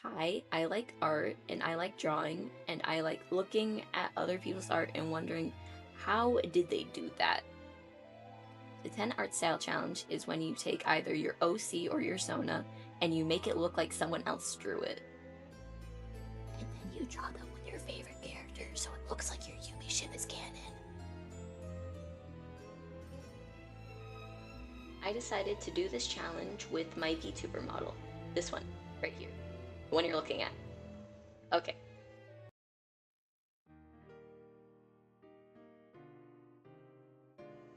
Hi, I like art and I like drawing and I like looking at other people's art and wondering how did they do that? The 10 art style challenge is when you take either your OC or your Sona and you make it look like someone else drew it. And then you draw them with your favorite character so it looks like your Yubi ship is canon. I decided to do this challenge with my VTuber model. This one, right here. The one you're looking at. Okay.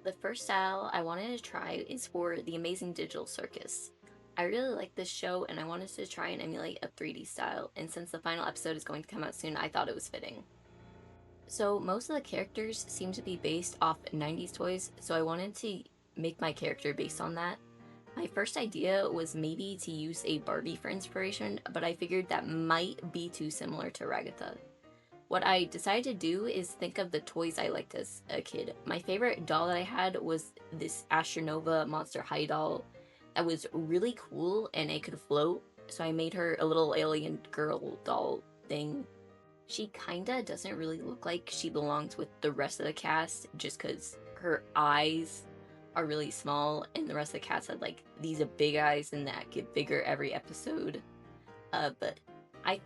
The first style I wanted to try is for the Amazing Digital Circus. I really like this show and I wanted to try and emulate a 3D style, and since the final episode is going to come out soon, I thought it was fitting. So most of the characters seem to be based off 90s toys, so I wanted to make my character based on that. My first idea was maybe to use a Barbie for inspiration, but I figured that might be too similar to Ragatha. What I decided to do is think of the toys I liked as a kid. My favorite doll that I had was this Astronova Monster High doll that was really cool and it could float, so I made her a little alien girl doll thing. She kinda doesn't really look like she belongs with the rest of the cast just because her eyes are really small and the rest of the cast had like these big eyes and that get bigger every episode. But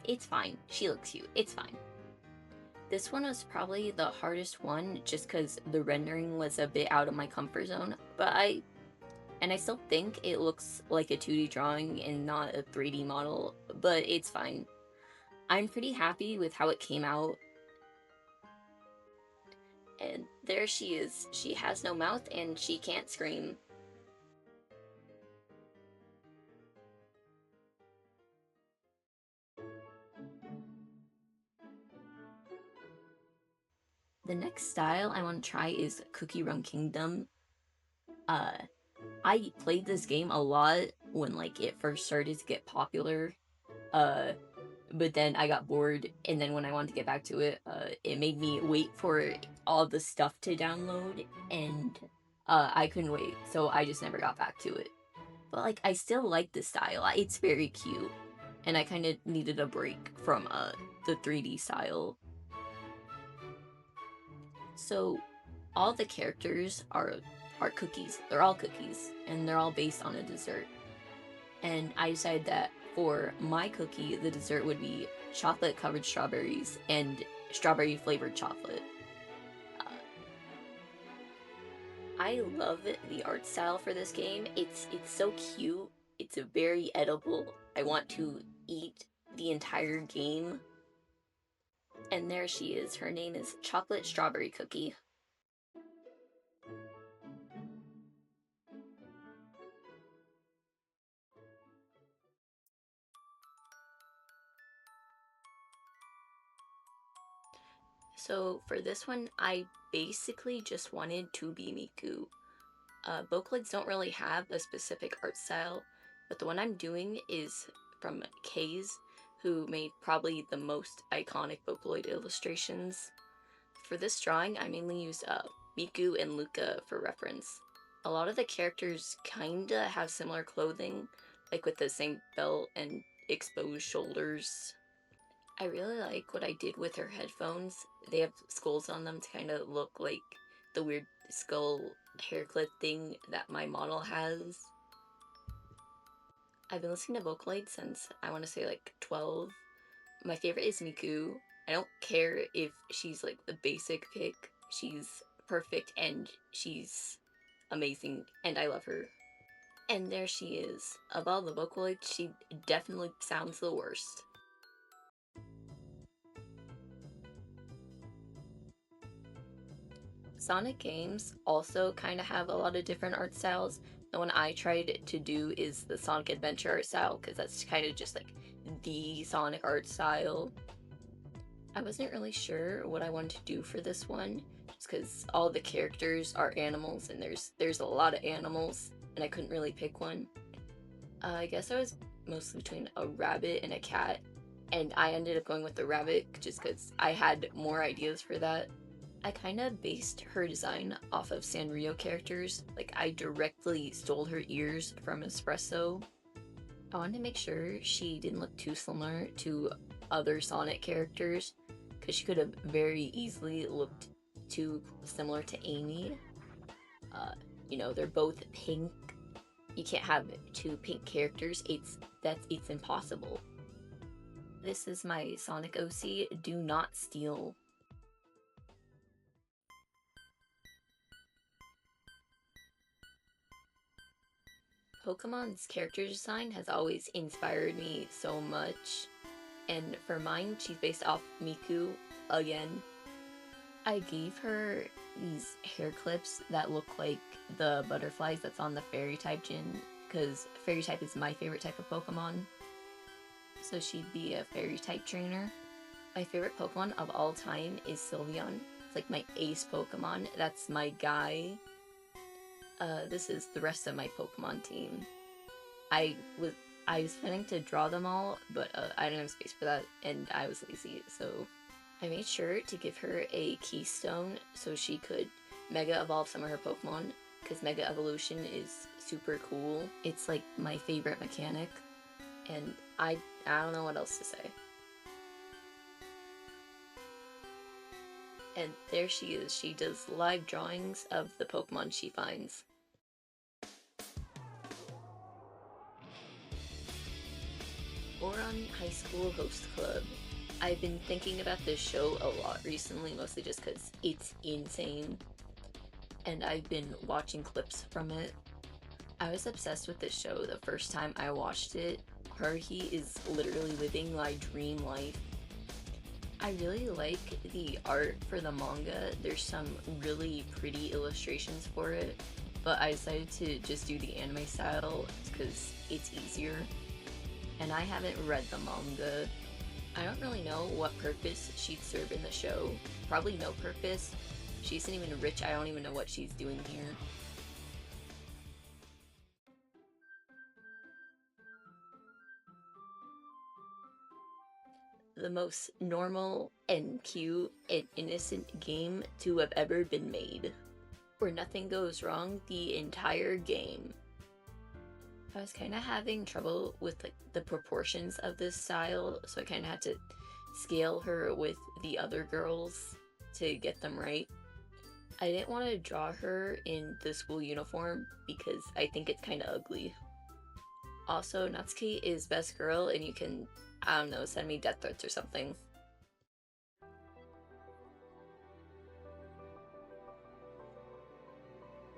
it's fine. She looks cute. It's fine. This one was probably the hardest one just because the rendering was a bit out of my comfort zone, but I still think it looks like a 2D drawing and not a 3D model, but it's fine. I'm pretty happy with how it came out. And there she is. She has no mouth and she can't scream. The next style I want to try is Cookie Run Kingdom. Uh, I played this game a lot when like it first started to get popular. Uh, but then I got bored, and then when I wanted to get back to it, it made me wait for all the stuff to download, and I couldn't wait, so I just never got back to it. But like, I still like the style. It's very cute, and I kind of needed a break from the 3D style. So all the characters are cookies. They're all cookies, and they're all based on a dessert. And I decided that for my cookie, the dessert would be chocolate covered strawberries and strawberry flavored chocolate. Uh, I love the art style for this game. It's so cute. It's a very edible. I want to eat the entire game. And there she is. Her name is Chocolate Strawberry Cookie. So for this one, I basically just wanted to be Miku. Vocaloids don't really have a specific art style, but the one I'm doing is from Kaze, who made probably the most iconic Vocaloid illustrations. For this drawing, I mainly used Miku and Luca for reference. A lot of the characters kinda have similar clothing, like with the same belt and exposed shoulders. I really like what I did with her headphones. They have skulls on them to kind of look like the weird skull hair clip thing that my model has. I've been listening to Vocaloid since I want to say like 12. My favorite is Miku. I don't care if she's like the basic pick. She's perfect and she's amazing and I love her. And there she is. Of all the Vocaloids, she definitely sounds the worst. Sonic games also kind of have a lot of different art styles. The one I tried to do is the Sonic Adventure art style because that's kind of just like the Sonic art style. I wasn't really sure what I wanted to do for this one just because all the characters are animals and there's a lot of animals and I couldn't really pick one. I guess I was mostly between a rabbit and a cat, and I ended up going with the rabbit just because I had more ideas for that. I kind of based her design off of Sanrio characters. Like, I directly stole her ears from Espresso. I wanted to make sure she didn't look too similar to other Sonic characters, because she could have very easily looked too similar to Amy. You know, they're both pink. You can't have two pink characters. It's impossible. This is my Sonic OC. Do not steal. Pokemon's character design has always inspired me so much, and for mine, she's based off Miku again. I gave her these hair clips that look like the butterflies that's on the fairy type gym, because fairy type is my favorite type of Pokemon. So she'd be a fairy type trainer. My favorite Pokemon of all time is Sylveon. It's like my ace Pokemon. That's my guy. This is the rest of my Pokemon team. I was planning to draw them all, but I didn't have space for that, and I was lazy, so I made sure to give her a keystone so she could Mega Evolve some of her Pokemon, because Mega Evolution is super cool. It's like my favorite mechanic, and I don't know what else to say. And there she is. She does live drawings of the Pokemon she finds. Oron High School Host Club. I've been thinking about this show a lot recently, mostly just because it's insane. And I've been watching clips from it. I was obsessed with this show the first time I watched it. Haruhi is literally living my dream life. I really like the art for the manga. There's some really pretty illustrations for it, but I decided to just do the anime style because it's easier. And I haven't read the manga. I don't really know what purpose she'd serve in the show. Probably no purpose. She isn't even rich. I don't even know what she's doing here. The most normal and cute and innocent game to have ever been made, where nothing goes wrong the entire game. I was kind of having trouble with like the proportions of this style, so I kind of had to scale her with the other girls to get them right. I didn't want to draw her in the school uniform because I think it's kind of ugly. Also, Natsuki is best girl, and you can, I don't know, send me death threats or something.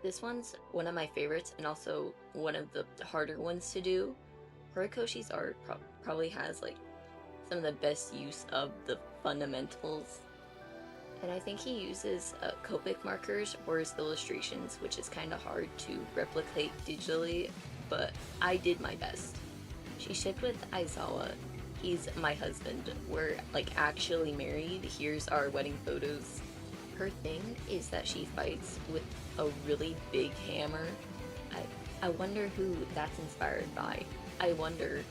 This one's one of my favorites and also one of the harder ones to do. Horikoshi's art probably has like some of the best use of the fundamentals. And I think he uses Copic markers for his illustrations, which is kind of hard to replicate digitally, but I did my best. She shipped with Aizawa. He's my husband. We're like actually married. Here's our wedding photos. Her thing is that she fights with a really big hammer. I wonder who that's inspired by. I wonder.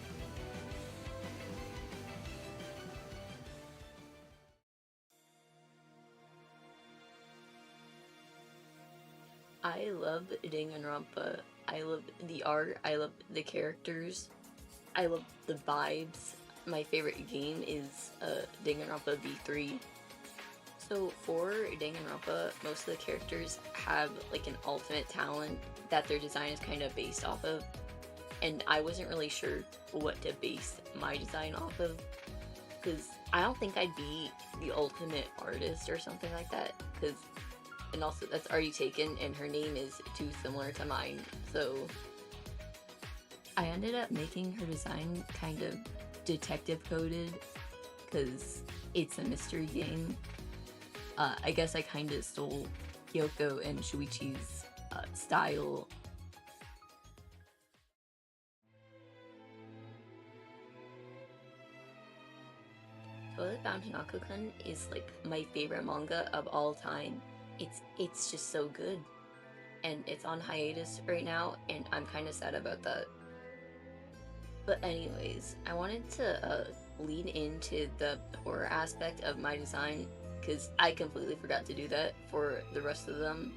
I love Danganronpa. I love the art. I love the characters. I love the vibes. My favorite game is Danganronpa V3. So for Danganronpa, most of the characters have like an ultimate talent that their design is kind of based off of, and I wasn't really sure what to base my design off of, because I don't think I'd be the ultimate artist or something like that, because, and also that's already taken and her name is too similar to mine, so I ended up making her design kind of detective coded, because it's a mystery game. I guess I kind of stole Kyoko and Shuichi's style. Toilet Bound Hanako-kun is like my favorite manga of all time. It's just so good. And it's on hiatus right now, and I'm kind of sad about that. But anyways, I wanted to lean into the horror aspect of my design, because I completely forgot to do that for the rest of them.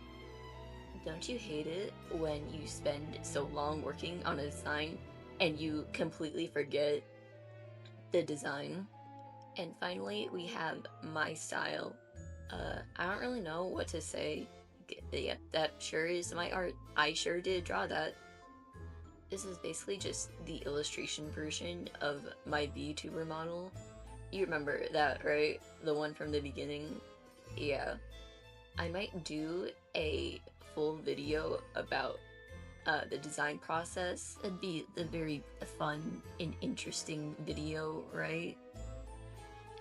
Don't you hate it when you spend so long working on a design and you completely forget the design. And finally, we have my style. I don't really know what to say. Yeah, that sure is my art. I sure did draw that. This is basically just the illustration version of my VTuber model. You remember that, right? The one from the beginning? Yeah. I might do a full video about the design process. It'd be a very fun and interesting video, right?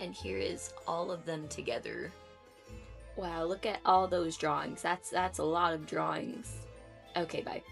And here is all of them together. Wow, look at all those drawings. That's a lot of drawings. Okay, bye.